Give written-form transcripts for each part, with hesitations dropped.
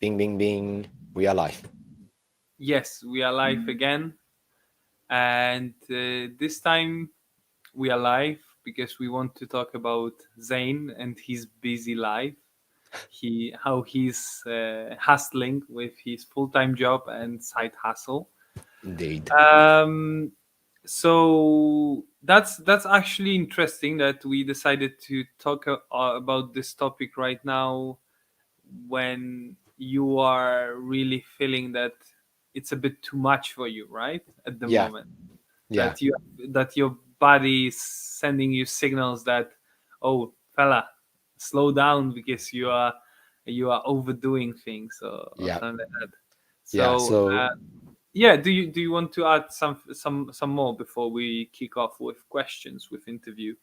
Bing, bing, bing. We are live. Yes, we are live again, and this time we are live because we want to talk about Zayne and his busy life. How he's hustling with his full-time job and side hustle. Indeed. Um, so that's actually interesting that we decided to talk about this topic right now when you are really feeling that it's a bit too much for you, right? At the Yeah. moment, Yeah. that your body is sending you signals that, oh, fella, slow down because you are overdoing things or Yeah. something like that. Yeah. So yeah, do you want to add some more before we kick off with questions with interview?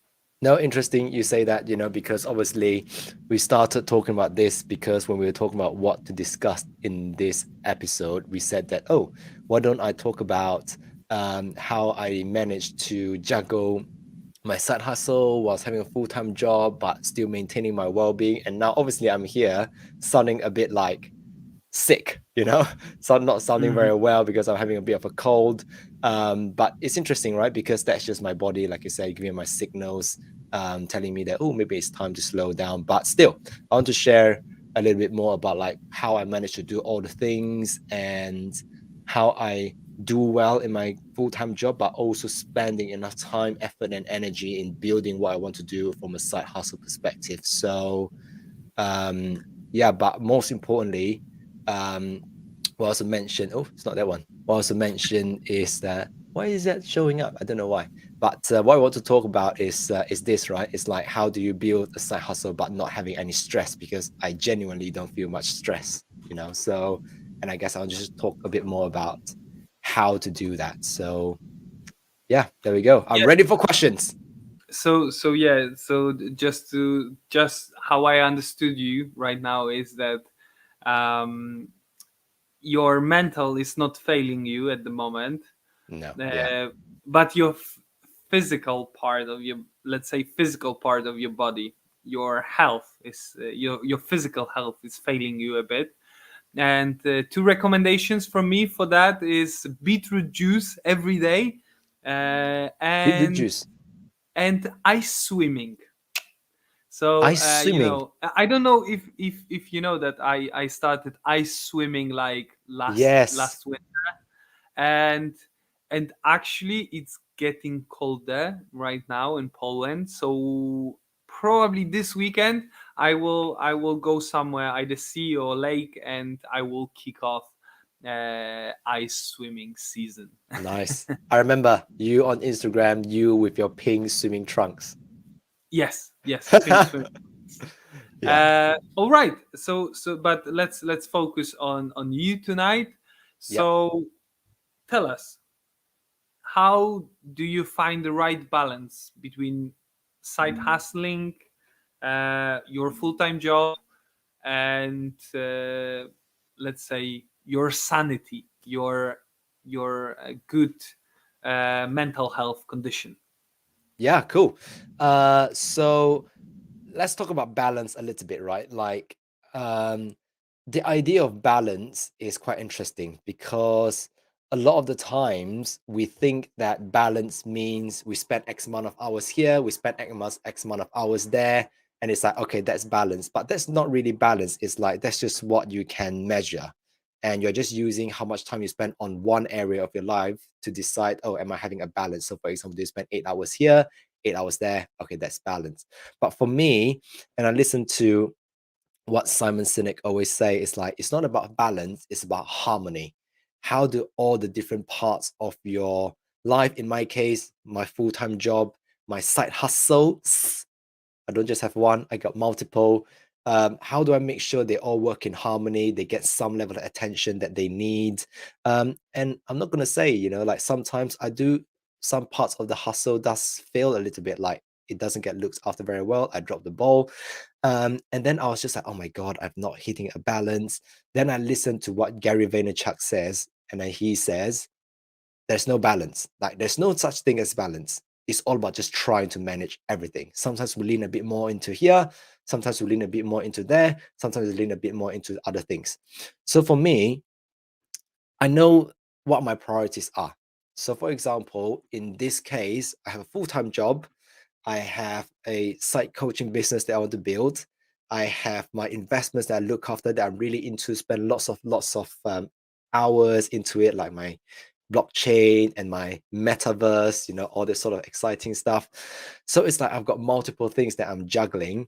No, interesting you say that, because obviously we started talking about this because when we were talking about what to discuss in this episode, we said that, oh, why don't I talk about how I managed to juggle my side hustle whilst having a full-time job, but still maintaining my well-being. And now obviously I'm here sounding a bit like sick, so not sounding Mhm. very well because I'm having a bit of a cold. But it's interesting, right? Because that's just my body, like I said, giving my signals, telling me that, oh, maybe it's time to slow down. But still, I want to share a little bit more about like how I managed to do all the things and how I do well in my full-time job, but also spending enough time, effort, and energy in building what I want to do from a side hustle perspective. So um yeah, but most importantly, um what I also mentioned, oh, it's not that one. What I also mentioned is that why is that showing up? I don't know why. But what I want to talk about is this, right? It's like how do you build a side hustle but not having any stress? Because I genuinely don't feel much stress, So, and I guess I'll just talk a bit more about how to do that. So, yeah, there we go. I'm Yes. ready for questions. So yeah, just how I understood you right now is that um your mental is not failing you at the moment, No, yeah, uh, but your physical part of your, let's say, physical part of your body, your health is your physical health is failing you a bit. And two recommendations from me for that is beetroot juice every day, uh, beetroot and juice, and ice swimming. So ice swimming. I don't know if you know that I started ice swimming like Yes. last winter, and actually it's getting colder right now in Poland. So probably this weekend I will go somewhere, either sea or lake, and I will kick off ice swimming season. Nice. I remember you on Instagram, you with your pink swimming trunks. Yes, pink swim. Yeah. All right. So but let's focus on you tonight. Yep. So tell us, how do you find the right balance between side hustling, your full-time job, and let's say your sanity, your good mental health condition? Yeah, cool. So let's talk about balance a little bit, right? Like, um, the idea of balance is quite interesting because a lot of the times we think that balance means we spend X amount of hours here, we spend X amount of hours there, and it's like, okay, that's balance. But that's not really balance. It's like that's just what you can measure. And you're just using how much time you spend on one area of your life to decide, oh, am I having a balance? So, for example, do you spend 8 hours here, 8 hours there? Okay, that's balance. But for me, and I listen to what Simon Sinek always say, is like it's not about balance, it's about harmony. How do all the different parts of your life, in my case, my full-time job, my side hustles, I don't just have one, I got multiple. How do I make sure they all work in harmony? They get some level of attention that they need. And I'm not gonna say, like sometimes I do some parts of the hustle does fail a little bit, like it doesn't get looked after very well. I drop the ball. And then I was just like, oh my God, I'm not hitting a balance. Then I listened to what Gary Vaynerchuk says, and then he says, there's no balance. Like there's no such thing as balance. it's all about just trying to manage everything. Sometimes we lean a bit more into here, sometimes we lean a bit more into there, sometimes we lean a bit more into other things. So for me, I know what my priorities are. So, for example, in this case, I have a full time job. I have a site coaching business that I want to build. I have my investments that I look after that I'm really into, spend lots of hours into it, like my blockchain and my metaverse, all this sort of exciting stuff. So it's like I've got multiple things that I'm juggling,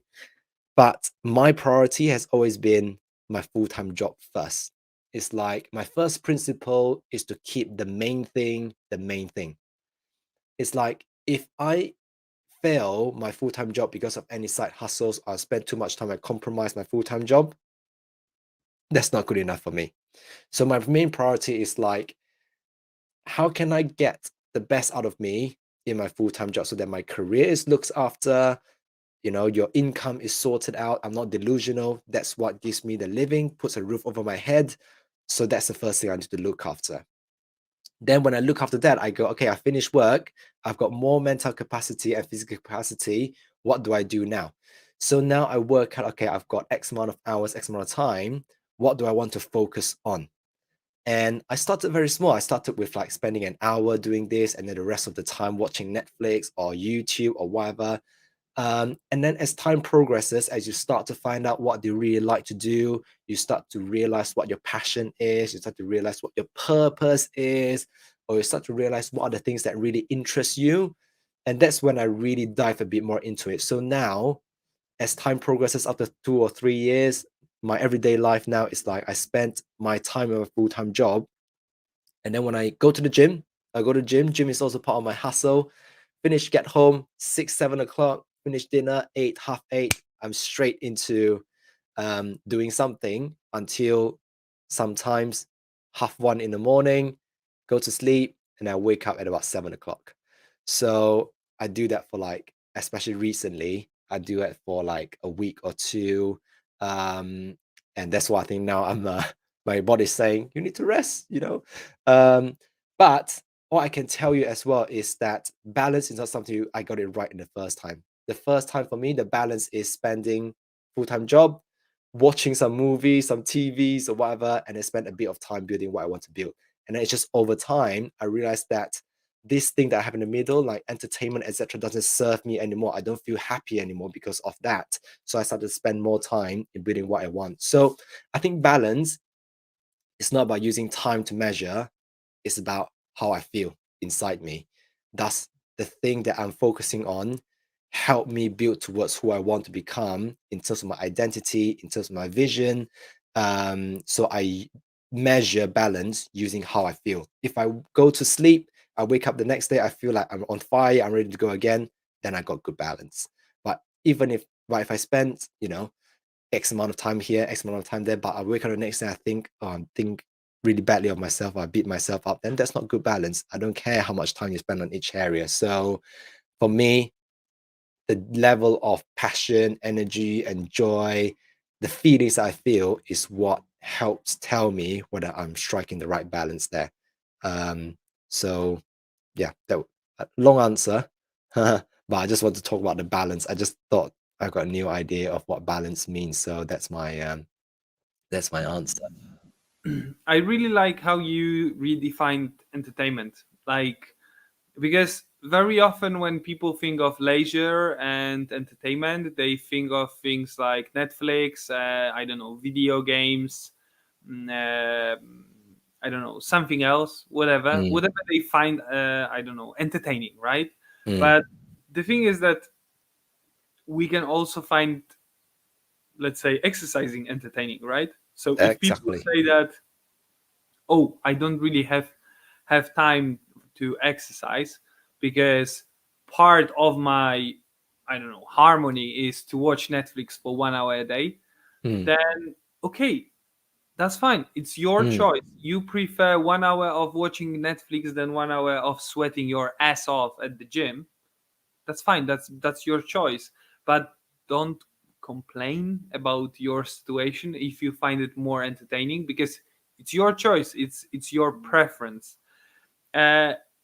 but my priority has always been my full-time job first. It's like my first principle is to keep the main thing the main thing. It's like if I fail my full-time job because of any side hustles, I spend too much time, I compromise my full-time job, that's not good enough for me. So my main priority is like, how can I get the best out of me in my full-time job so that my career is looked after, your income is sorted out. I'm not delusional. That's what gives me the living, puts a roof over my head. So that's the first thing I need to look after. Then when I look after that, I go, okay, I finished work. I've got more mental capacity and physical capacity. What do I do now? So now I work out, okay, I've got X amount of hours, X amount of time. What do I want to focus on? And I started very small. I started with like spending an hour doing this and then the rest of the time watching Netflix or YouTube or whatever. And then as time progresses, as you start to find out what you really like to do, you start to realize what your passion is, you start to realize what your purpose is, or you start to realize what are the things that really interest you. And that's when I really dive a bit more into it. So now, as time progresses after 2 or 3 years, my everyday life now is like I spent my time in a full-time job. And then when I go to the gym, I go to the gym. Gym is also part of my hustle. Finish, get home, 6, 7 o'clock, finish dinner, 8, half 8. I'm straight into doing something until sometimes half 1 in the morning, go to sleep, and I wake up at about 7 o'clock. So I do that for like, especially recently, I do it for like a week or two. Um, and that's why I think now my body's saying, you need to rest. Um, but what I can tell you as well is that balance is not something I got it right in the first time. The first time for me, the balance is spending full-time job, watching some movies, some TVs or whatever, and then spend a bit of time building what I want to build. And then it's just over time, I realized that this thing that I have in the middle, like entertainment, etc., doesn't serve me anymore. I don't feel happy anymore because of that. So I started to spend more time in building what I want. So I think balance is not about using time to measure, it's about how I feel inside me. Does the thing that I'm focusing on help me build towards who I want to become in terms of my identity, in terms of my vision? So I measure balance using how I feel. If I go to sleep, I wake up the next day, I feel like I'm on fire, I'm ready to go again, then I got good balance. But if I spend, X amount of time here, X amount of time there, but I wake up the next day, I think, oh, I think really badly of myself, or I beat myself up, then that's not good balance. I don't care how much time you spend on each area. So for me, the level of passion, energy, and joy, the feelings I feel is what helps tell me whether I'm striking the right balance there. Um, so yeah, that a long answer, but I just want to talk about the balance. I just thought I got a new idea of what balance means, so that's my answer. I really like how you redefined entertainment. Like, because very often when people think of leisure and entertainment, they think of things like Netflix, I don't know, video games, mm, uh, I don't know, something else, Mm, whatever they find, I don't know, entertaining, right? mm, But the thing is that we can also find, let's say, exercising entertaining, right? So if people exactly. say that, oh, I don't really have time to exercise because part of my, I don't know, harmony is to watch Netflix for 1 hour a day, Mm, then okay, that's fine. It's your mm, choice. You prefer 1 hour of watching Netflix than 1 hour of sweating your ass off at the gym. That's fine. That's your choice. But don't complain about your situation if you find it more entertaining, because it's your choice. It's your preference.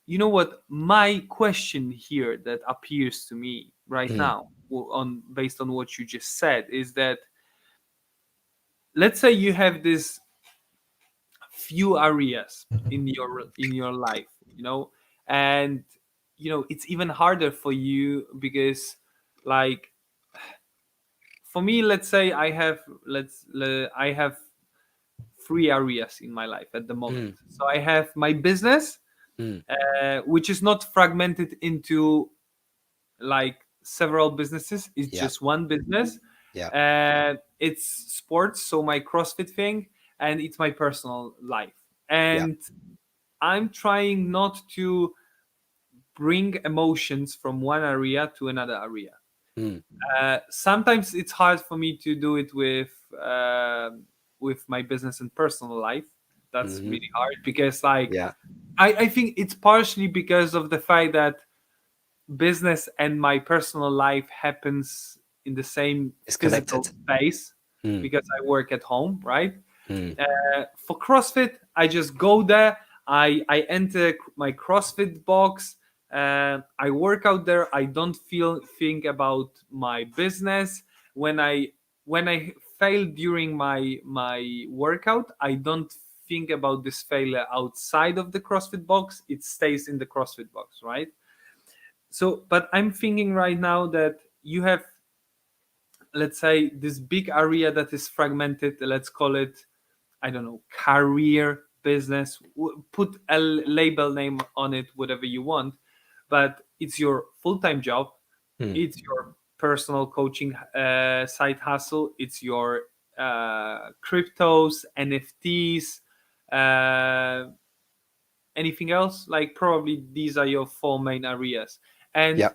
you know what my question here that appears to me right Mm, now, on based on what you just said, is that let's say you have this few areas in your life, and it's even harder for you because, like, for me, let's say I have three areas in my life at the moment. mm, So I have my business, mm. which is not fragmented into like several businesses. It's Yeah, just one business. yeah, It's sports, so my CrossFit thing, and it's my personal life. yeah. And I'm trying not to bring emotions from one area to another area. Mm, Sometimes it's hard for me to do it with my business and personal life. That's hmm. really hard because, like, Yeah, I think it's partially because of the fact that business and my personal life happens in the same it's physical connected. space Mm, because I work at home, right? mm, For CrossFit, I just go there. I enter my CrossFit box. I work out there. I don't think about my business. When I when I fail during my workout, I don't think about this failure outside of the CrossFit box. It stays in the CrossFit box, right? So, but I'm thinking right now that you have, let's say, this big area that is fragmented. Let's call it, I don't know, career, business. Put a label name on it, whatever you want. But it's your full-time job. mm. It's your personal coaching side hustle. It's your cryptos, NFTs, uh, anything else. Like, probably these are your four main areas. And Yeah.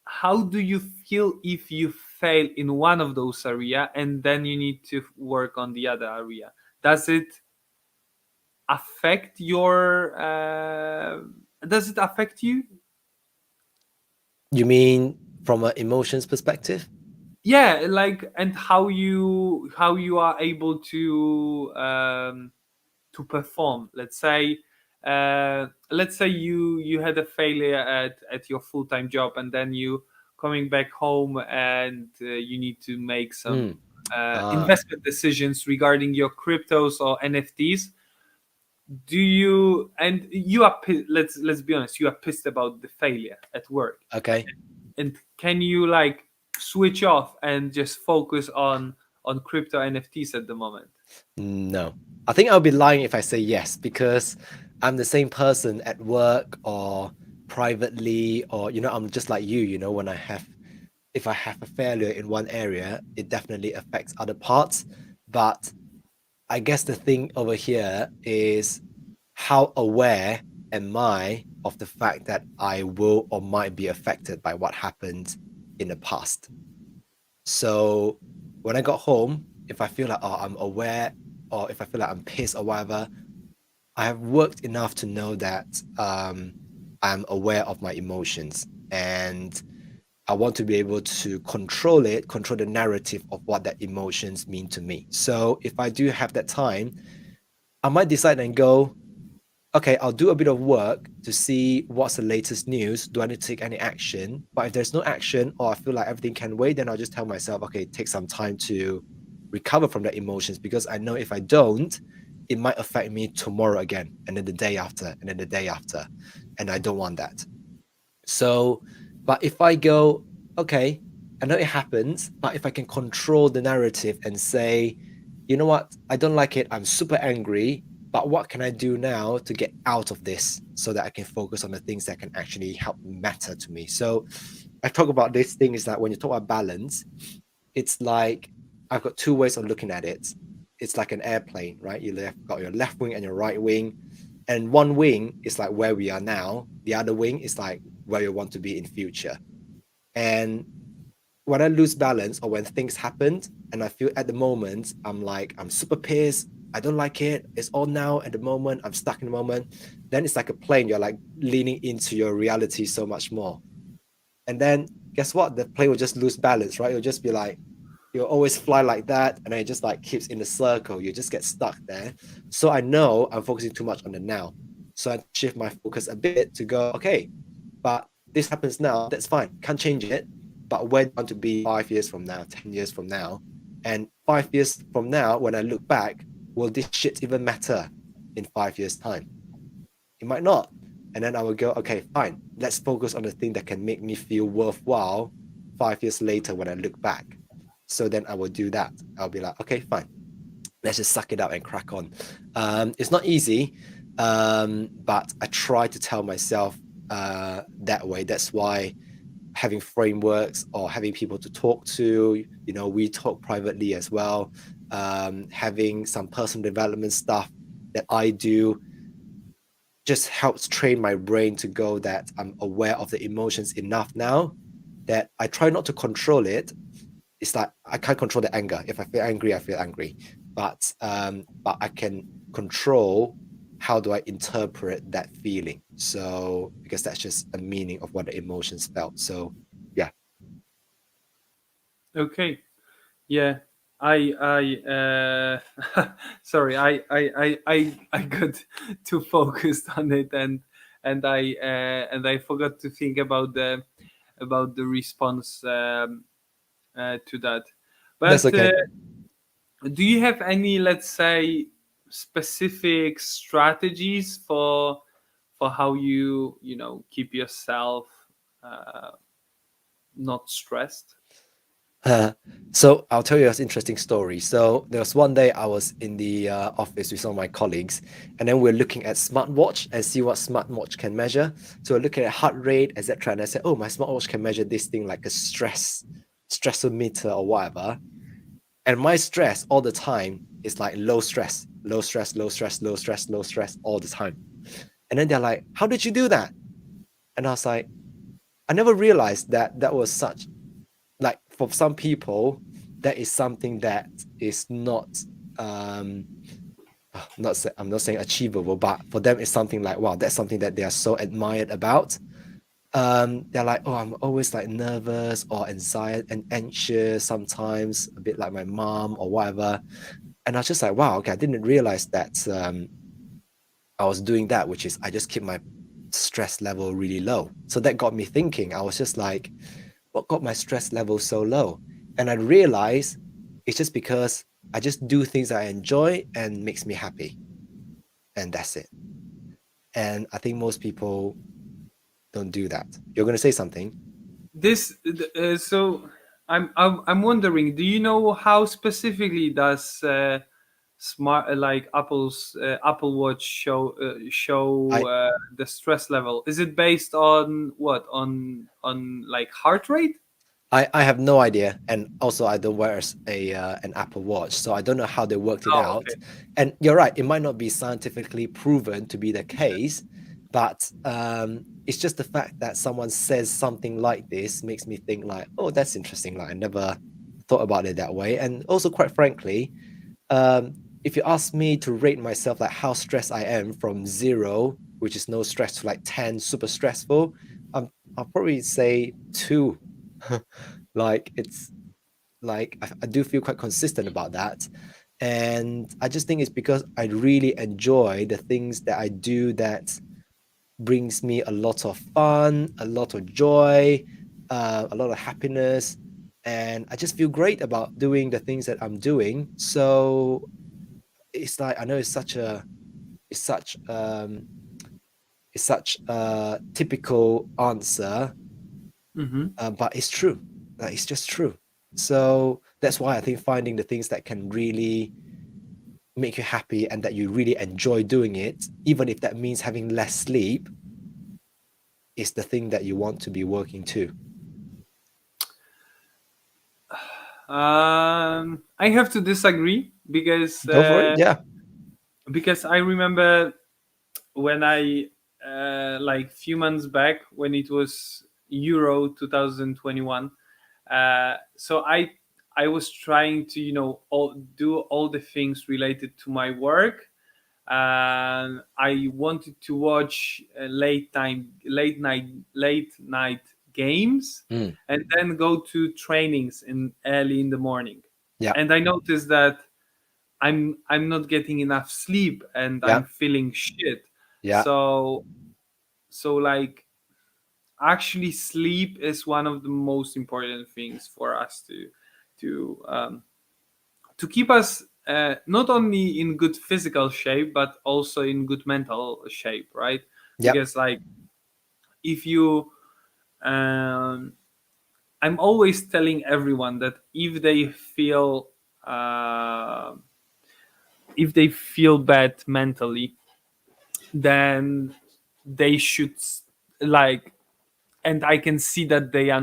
how do you feel if you fail in one of those area and then you need to work on the other area? Does it affect your does it affect you? You mean from an emotions perspective? Yeah, like, and how you are able to perform. Let's say you had a failure at your full-time job, and then you coming back home, and you need to make some Mm. Ah, investment decisions regarding your cryptos or NFTs. Do you and you are let's be honest, you are pissed about the failure at work, okay. and can you, like, switch off and just focus on crypto NFTs at the moment? No. I think I'll be lying if I say yes, because I'm the same person at work or privately, or, I'm just like you, when if I have a failure in one area, it definitely affects other parts. But I guess the thing over here is how aware am I of the fact that I will or might be affected by what happened in the past. So when I got home, if I feel like, oh, I'm aware, or if I feel like I'm pissed or whatever, I have worked enough to know that I'm aware of my emotions, and I want to be able to control it, control the narrative of what that emotions mean to me. So if I do have that time, I might decide and go, okay, I'll do a bit of work to see what's the latest news. Do I need to take any action? But if there's no action, or I feel like everything can wait, then I'll just tell myself, okay, take some time to recover from the emotions, because I know if I don't, it might affect me tomorrow again, and then the day after, and then the day after. And I don't want that. So, but if I go, okay, I know it happens, but if I can control the narrative and say, you know what, I don't like it, I'm super angry, but what can I do now to get out of this so that I can focus on the things that can actually help matter to me? So, I talk about this thing is that when you talk about balance, it's like I've got two ways of looking at it. It's like an airplane, right? Got your left wing and your right wing, and one wing is like where we are now. The other wing is like where you want to be in future. And when I lose balance, or when things happen, and I feel at the moment I'm super pissed. I don't like it. It's all now at the moment. I'm stuck in the moment. Then it's like a plane. You're like leaning into your reality so much more. And then guess what? The plane will just lose balance, right? You'll just be like, you'll always fly like that, and then it just like keeps in a circle. You just get stuck there. So I know I'm focusing too much on the now. So I shift my focus a bit to go, okay, but this happens now, that's fine, can't change it. But where do I want to be 5 years from now, 10 years from now? And 5 years from now, when I look back, will this shit even matter in 5 years' time? It might not. And then I will go, okay, fine, let's focus on the thing that can make me feel worthwhile 5 years later when I look back. So then I will do that. I'll be like, okay, fine, let's just suck it up and crack on. It's not easy, but I try to tell myself that way. That's why having frameworks or having people to talk to, we talk privately as well. Having some personal development stuff that I do just helps train my brain to go that I'm aware of the emotions enough now that I try not to control it. It's like I can't control the anger. If I feel angry, I feel angry. But I can control how do I interpret that feeling. So because that's just a meaning of what the emotions felt. So yeah. Okay. Yeah. Sorry, I got too focused on it, and I forgot to think about the response to that. That's But okay. do you have any, let's say, specific strategies for how you keep yourself uh, not stressed? Uh, so I'll tell you an interesting story. So there was one day I was in the office with some of my colleagues, and then we're looking at smartwatch and see what smartwatch can measure. So we're looking at heart rate, etc. And I said, "Oh, my smartwatch can measure this thing like a stressometer or whatever." And my stress all the time is like low stress, low stress, low stress, low stress, low stress all the time. And then they're like, "How did you do that?" And I was like, I never realized that that was such like for some people that is something that is not um I'm not saying achievable, but for them it's something like wow, that's something that they are so admired about. They're like, oh, I'm always like nervous or anxiety and anxious sometimes, a bit like my mom or whatever. And I was just like, wow, okay, I didn't realize that I was doing that, which is I just keep my stress level really low. So that got me thinking. I was just like, what got my stress level so low? And I realized it's just because I just do things I enjoy and makes me happy. And that's it. And I think most people don't do that. You're going to say something? So I'm wondering, do you know how specifically does smart like Apple's Apple Watch show I, the stress level? Is it based on what, on like heart rate? I have no idea, and also I don't wear a an Apple Watch, so I don't know how they worked it Oh, out. okay. And you're right, it might not be scientifically proven to be the case, but it's just the fact that someone says something like this makes me think like, oh, that's interesting. Like I never thought about it that way. And also, quite frankly, um, if you ask me to rate myself like how stressed I am from 0, which is no stress, to like 10, super stressful, I'll probably say 2. Like it's like I do feel quite consistent about that. And I just think it's because I really enjoy the things that I do that brings me a lot of fun, a lot of joy, a lot of happiness. And I just feel great about doing the things that I'm doing. So it's like I know it's such it's such a typical answer, Mm-hmm. but it's true. Like, it's just true. So that's why I think finding the things that can really make you happy and that you really enjoy doing it, even if that means having less sleep, is the thing that you want to be working to. I have to disagree Go for it. Yeah. because I remember when I like few months back when it was Euro 2021. So I was trying to do all the things related to my work, and I wanted to watch late night games, Mm, and then go to trainings in early in the morning. yeah. And I noticed that I'm not getting enough sleep and Yeah. I'm feeling shit. Yeah. So like actually sleep is one of the most important things for us to keep us not only in good physical shape but also in good mental shape, right? Yep. Because like if you um, I'm always telling everyone that uh, if they feel bad mentally, then they should like, and I can see that uh, they are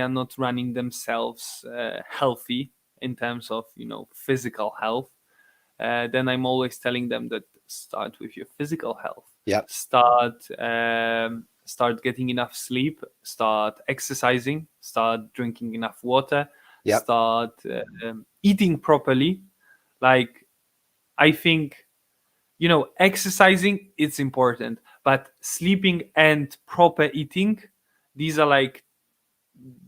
not running themselves healthy in terms of physical health. Then I'm always telling them that start with your physical health. Yep. Start getting enough sleep. Start exercising. Start drinking enough water. Yep. Start eating properly. Like I think exercising it's important, but sleeping and proper eating, these are like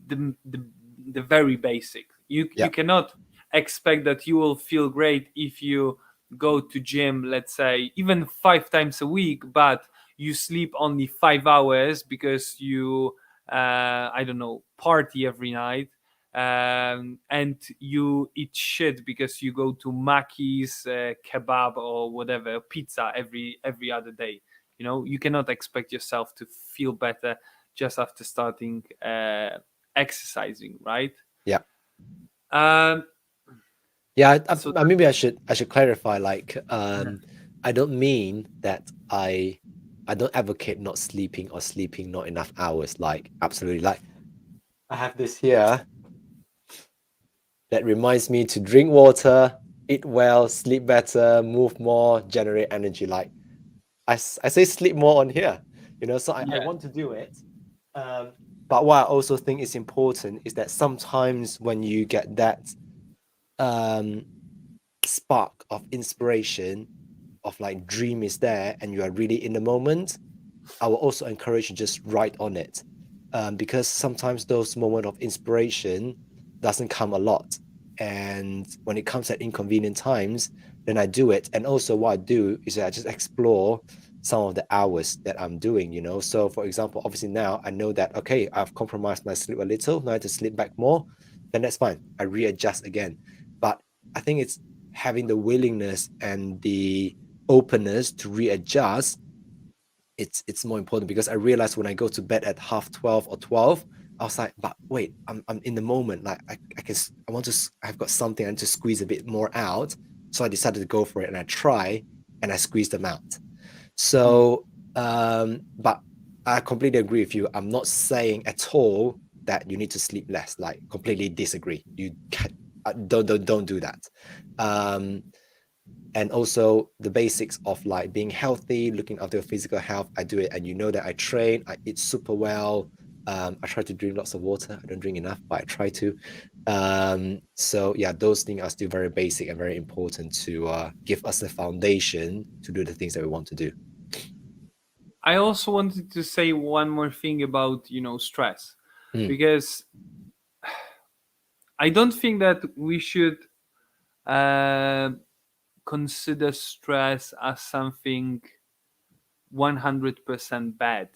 the the, the very basic. You Yep. cannot expect that you will feel great if you go to gym, let's say even 5 times a week, but you sleep only 5 hours because you I don't know, party every night, and you eat shit because you go to Mackey's, kebab or whatever, pizza every other day. You cannot expect yourself to feel better just after starting exercising, right? Yep. Um, Yeah. so Maybe I should clarify. Like, I don't mean that I don't advocate not sleeping or sleeping not enough hours. Like, absolutely. Like, I have this here that reminds me to drink water, eat well, sleep better, move more, generate energy. Like, I say sleep more on here, so I yeah, want to do it. Um, but what I also think is important is that sometimes when you get that um, spark of inspiration, of like dream is there and you are really in the moment, I will also encourage you just write on it, because sometimes those moments of inspiration doesn't come a lot, and when it comes at inconvenient times, then I do it. And also, what I do is I just explore some of the hours that I'm doing. So, for example, obviously now I know that okay, I've compromised my sleep a little. Now I have to sleep back more. Then that's fine. I readjust again. But I think it's having the willingness and the openness to readjust. It's more important, because I realized when I go to bed at half 12 or 12, I was like, but wait, I'm in the moment. Like I want to, I've got something I need to squeeze a bit more out. So I decided to go for it, and I try and I squeeze them out. mm, So, but I completely agree with you. I'm not saying at all that you need to sleep less. Like, completely disagree. You can, don't do that. Um, and also the basics of like being healthy, looking after your physical health. I do it, and that I train, I eat super well. I try to drink lots of water. I don't drink enough, but I try to. So yeah, those things are still very basic and very important to give us the foundation to do the things that we want to do. I also wanted to say one more thing about stress, Mm, because I don't think that we should uh, consider stress as something 100% bad,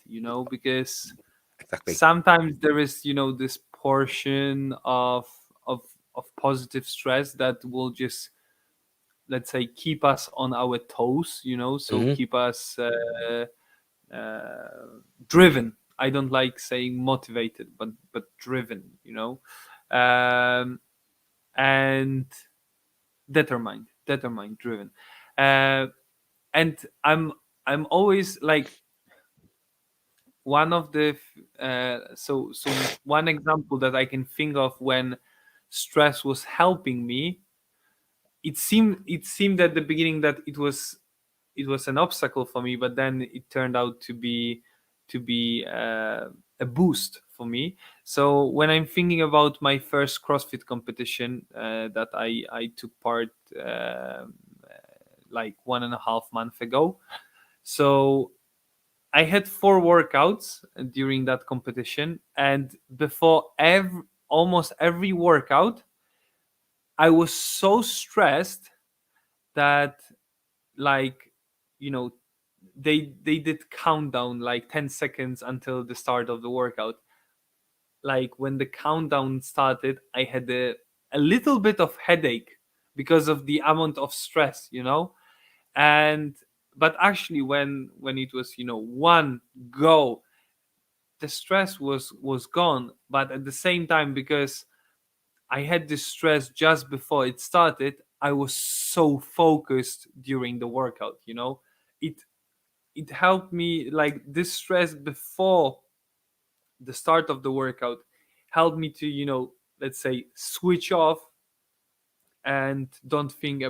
because exactly. sometimes there is this portion of of positive stress that will just, let's say, keep us on our toes, so Hmm. keep us uh, driven. I don't like saying motivated, but driven, and determined, driven. uh, and I'm always like, one of the so one example that I can think of when stress was helping me, it seemed at the beginning that it was an obstacle for me, but then it turned out to be a boost for me. So when I'm thinking about my first CrossFit competition that I took part like 1.5 months ago, so I had 4 workouts during that competition, and before almost every workout, I was so stressed that like, you know, they did countdown like 10 seconds until the start of the workout. Like when the countdown started, I had a little bit of headache because of the amount of stress, you know. And but actually when it was, you know, one go, the stress was gone. But at the same time, because I had this stress just before it started, I was so focused during the workout, you know. It it helped me, like this stress before the start of the workout helped me to, you know, let's say switch off and don't think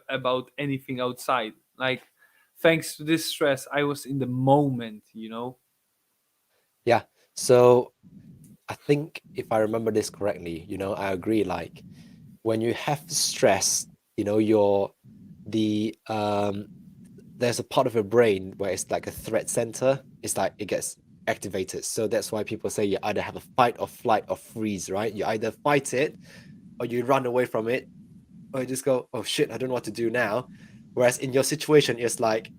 about anything outside. Like, thanks to this stress, I was in the moment, you know. Yeah. So I think if I remember this correctly, I agree. Like when you have stress, you're the there's a part of your brain where it's like a threat center. It's like it gets activated. So that's why people say you either have a fight or flight or freeze, right? You either fight it or you run away from it, or you just go, oh shit, I don't know what to do now. Whereas in your situation, it's like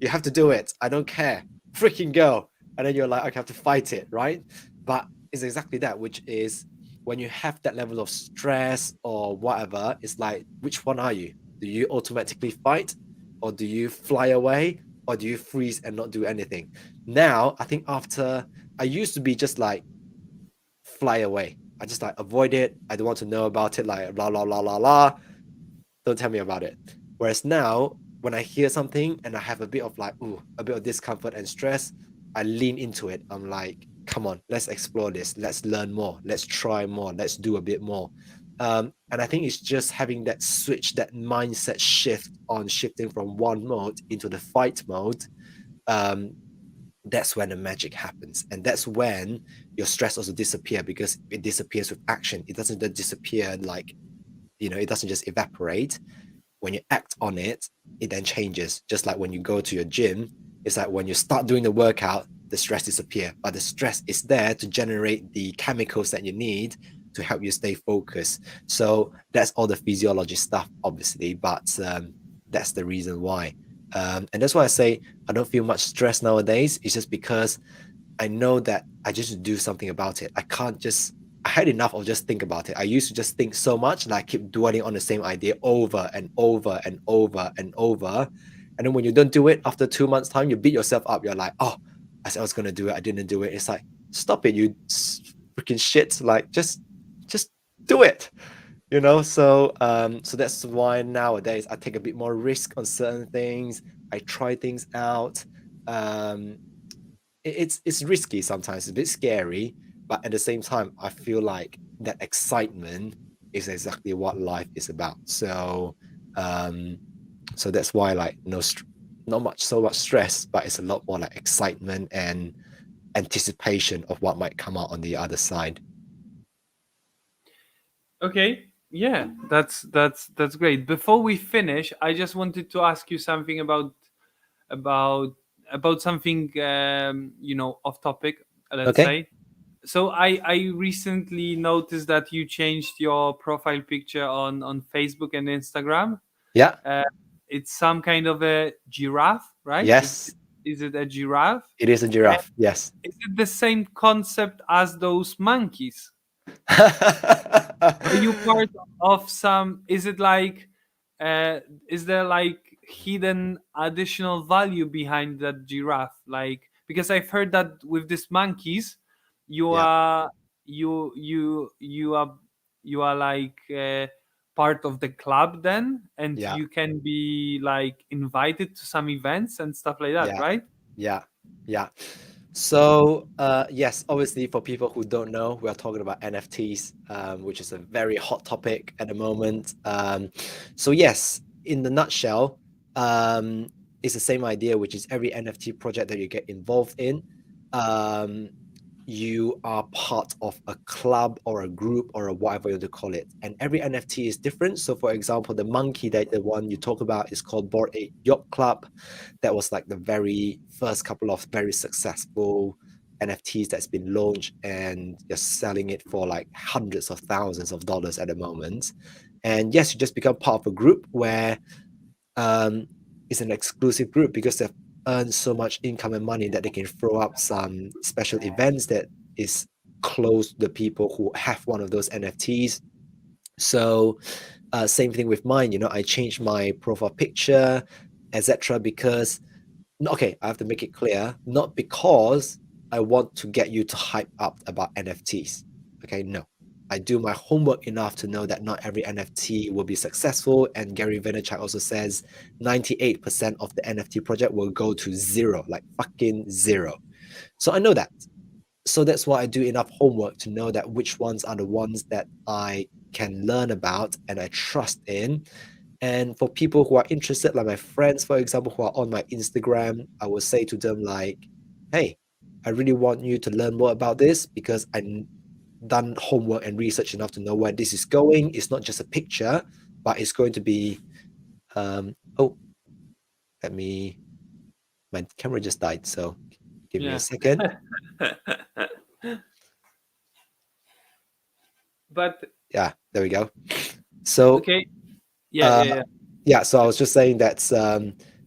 you have to do it. I don't care. Freaking go. And then you're like, okay, I have to fight it, right? But it's exactly that, which is when you have that level of stress or whatever, it's like, which one are you? Do you automatically fight, or do you fly away, or do you freeze and not do anything? Now, I think after I used to be just like fly away. I just like avoid it. I don't want to know about it. Like la la la la la. Don't tell me about it. Whereas now, when I hear something and I have a bit of like, ooh, a bit of discomfort and stress, I lean into it. I'm like, come on, let's explore this. Let's learn more. Let's try more. Let's do a bit more. And I think it's just having that switch, that mindset shift on shifting from one mode into the fight mode. Um, that's when the magic happens. And that's when your stress also disappear, because it disappears with action. It doesn't just disappear like, it doesn't just evaporate. When you act on it, it then changes. Just like when you go to your gym, it's like when you start doing the workout, the stress disappear, but the stress is there to generate the chemicals that you need to help you stay focused. So that's all the physiology stuff, obviously, but that's the reason why. And that's why I say I don't feel much stress nowadays. It's just because I know that I just do something about it. I can't just, I had enough of just think about it. I used to just think so much and I keep dwelling on the same idea over and over and over and over. And then when you don't do it after 2 months' time, you beat yourself up. You're like, oh, I said I was gonna do it, I didn't do it. It's like, stop it, you freaking shit. Like just do it. So that's why nowadays I take a bit more risk on certain things. I try things out. Um, it's risky sometimes, it's a bit scary, but at the same time, I feel like that excitement is exactly what life is about. Um, so that's why like not so much stress, but it's a lot more like excitement and anticipation of what might come out on the other side. Okay, yeah, that's great. Before we finish, I just wanted to ask you something about about something, you know, off topic, let's Okay. say. So I recently noticed that you changed your profile picture on Facebook and Instagram. Yeah. uh, it's some kind of a giraffe, right? Yes. Is it a giraffe? It is a And giraffe. Yes. is it the same concept as those monkeys? Are you part of some? Is it like, uh is there like hidden additional value behind that giraffe? Like, because I've heard that with these monkeys, you Yeah. are you are you are like, part of the club then, and Yeah. you can be like invited to some events and stuff like that, Yeah. right? Yeah. Yeah. So, yes, obviously, for people who don't know, we are talking about NFTs, which is a very hot topic at the moment. So, yes, in the nutshell, um, it's the same idea, which is every NFT project that you get involved in, um, you are part of a club or a group or a whatever you want to call it. And every NFT is different. So, for example, the monkey that the one you talk about is called Bored Ape Yacht Club. That was like the very first couple of very successful NFTs that's been launched, and you're selling it for like hundreds of thousands of dollars at the moment. And yes, you just become part of a group where um, is an exclusive group because they've earned so much income and money that they can throw up some special events that is close to the people who have one of those NFTs. So same thing with mine, you know, I changed my profile picture, etc. because okay, I have to make it clear, not because I want to get you to hype up about NFTs. Okay, no. I do my homework enough to know that not every NFT will be successful. And Gary Vaynerchuk also says 98% of the NFT project will go to zero, like fucking zero. So I know that. So that's why I do enough homework to know that which ones are the ones that I can learn about and I trust in. And for people who are interested, like my friends, for example, who are on my Instagram, I will say to them like, hey, I really want you to learn more about this because I've done homework and research enough to know where this is going. It's not just a picture, but it's going to be, oh, let me, my camera just died. So give me a Yeah. second. But Yeah, there we go. So okay. Yeah, uh, yeah, yeah. yeah, so I was just saying that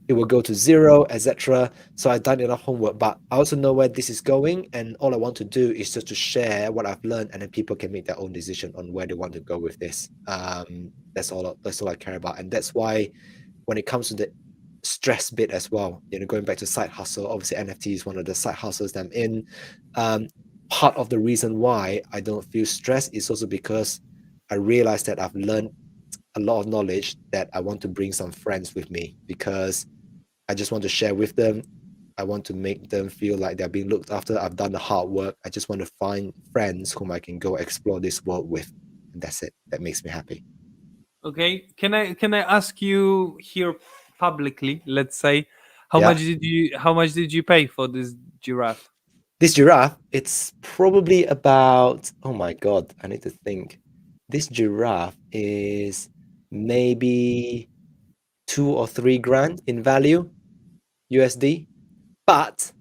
it will go to zero, etc. So I've done enough homework, but I also know where this is going, and all I want to do is just to share what I've learned, and then people can make their own decision on where they want to go with this. That's all. That's all I care about, and that's why when it comes to the stress bit as well, you know, going back to side hustle, obviously NFT is one of the side hustles that I'm in. Um, Part of the reason why I don't feel stressed is also because I realize that I've learned a lot of knowledge that I want to bring some friends with me because I just want to share with them. I want to make them feel like they're being looked after. I've done the hard work. I just want to find friends whom I can go explore this world with. And that's it. That makes me happy. Okay. Can I ask you here publicly, let's say, Yeah. how much did you pay for this giraffe? This giraffe, it's probably about, oh my God, I need to think. This giraffe is maybe 2 or 3 grand in value, USD. But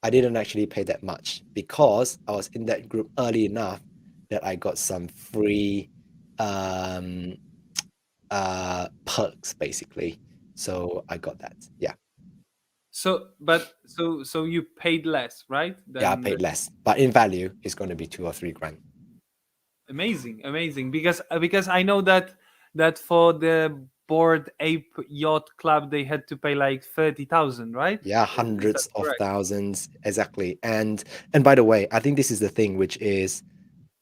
I didn't actually pay that much because I was in that group early enough that I got some free um perks basically. So I got that. Yeah. So you paid less, right? Yeah, I Than paid less. But in value, it's gonna be 2 or 3 grand. amazing, amazing. Because I know that for the Board Ape Yacht Club they had to pay like 30,000, right? Yeah, Is that hundreds of correct? thousands. Exactly. And by the way, I think this is the thing, which is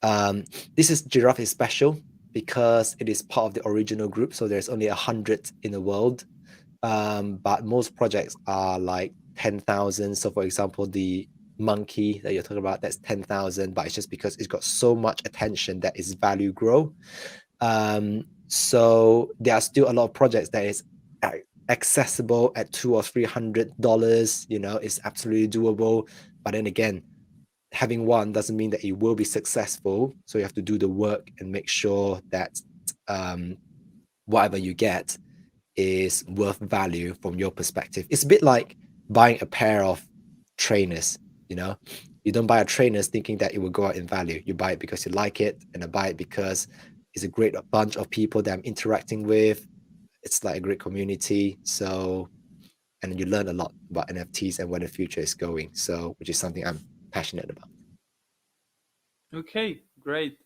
um this is giraffe is special because it is part of the original group. So there's only 100 in the world. But most projects are like 10,000. So for example, the monkey that you're talking about, that's 10,000, but it's just because it's got so much attention that its value grow. So there are still a lot of projects that is accessible at $200 or $300. You know, it's absolutely doable. But then again, having one doesn't mean that it will be successful. So you have to do the work and make sure that um, whatever you get is worth value from your perspective. It's a bit like buying a pair of trainers, you know? You don't buy a trainers thinking that it will go out in value. You buy it because you like it, and I buy it because it's a great bunch of people that I'm interacting with. It's like a great community. So, and you learn a lot about NFTs and where the future is going. So, which is something I'm passionate about. Okay, great.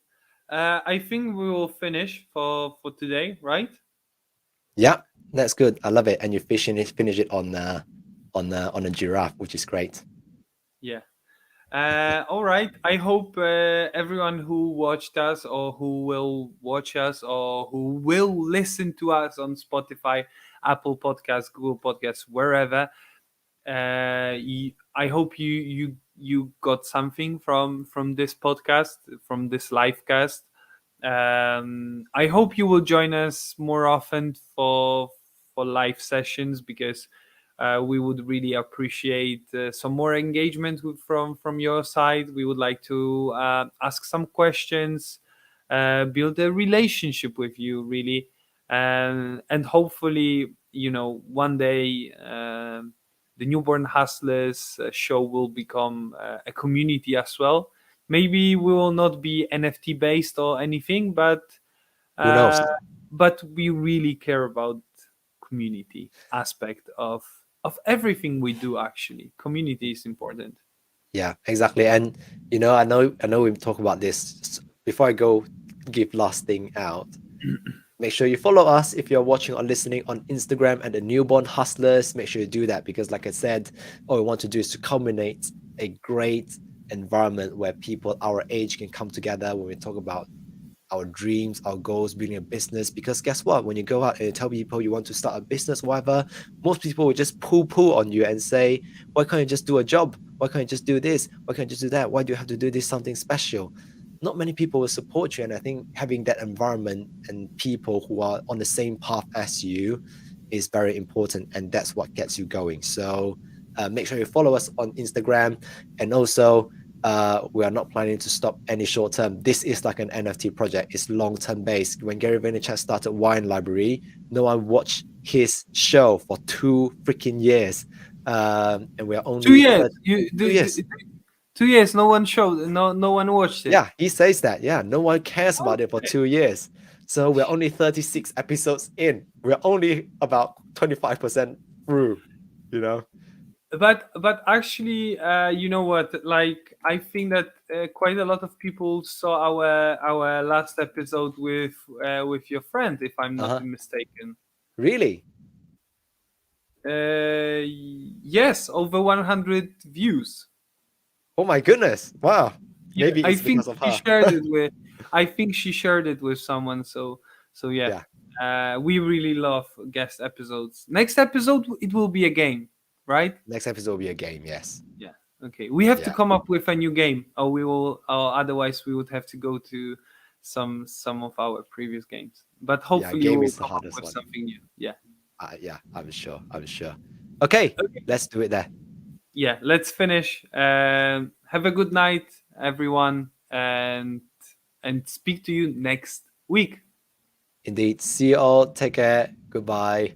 I think we will finish for today, right? Yeah, that's good. I love it. And you finish it on a giraffe, which is great. Yeah. All right. I hope everyone who watched us, or who will watch us, or who will listen to us on Spotify, Apple Podcasts, Google Podcasts, wherever, I hope you got something from this podcast, from this live cast. I hope you will join us more often for live sessions, because we would really appreciate some more engagement from your side. We would like to ask some questions, build a relationship with you, really, and hopefully, one day. The Newborn Hustlers show will become a community as well. Maybe we will not be NFT based or anything, Who knows? uh, but we really care about community aspect of everything we do. Actually, community is important. Yeah, exactly. And I know we talk about this. Before I go give last thing out, make sure you follow us if you're watching or listening on Instagram and the Newborn Hustlers. Make sure you do that because, like I said, all we want to do is to culminate a great environment where people our age can come together when we talk about our dreams, our goals, building a business. Because guess what? When you go out and you tell people you want to start a business, whatever, most people will just poo on you and say, why can't you just do a job? Why can't you just do this? Why can't you just do that? Why do you have to do this something special? Not many people will support you. And I think having that environment and people who are on the same path as you is very important. And that's what gets you going. So make sure you follow us on Instagram. And also, we are not planning to stop any short term. This is like an NFT project. It's long term based. When Gary Vaynerchuk started Wine Library, no one watched his show for 2 freaking years, and we are Two only years. 2 years. 2 years. No one showed. No one watched it. Yeah, he says that. Yeah, no one cares about it for Okay. 2 years. So we're only 36 episodes in. We're only about 25% through. You know. But actually, you know what? Like, I think that quite a lot of people saw our last episode with your friend, if I'm Uh not huh. mistaken. Really? Yes, over 100 views. Oh my goodness! Wow. Yeah, Maybe I it's think because of she her. shared it with. I think she shared it with someone. So yeah, Yeah. we really love guest episodes. Next episode, it will be a game, right? Next episode will be a game. Yes. Yeah. Okay. We have to Yeah. come up with a new game, or we will, or otherwise we would have to go to some of our previous games. But Yeah. hopefully, Game we'll is the come up hardest with one. something new. Yeah. Yeah. I'm sure. I'm sure. Okay. Okay. Let's do it there. Yeah. Let's finish. Have a good night, everyone, and speak to you next week. Indeed. See you all. Take care. Goodbye.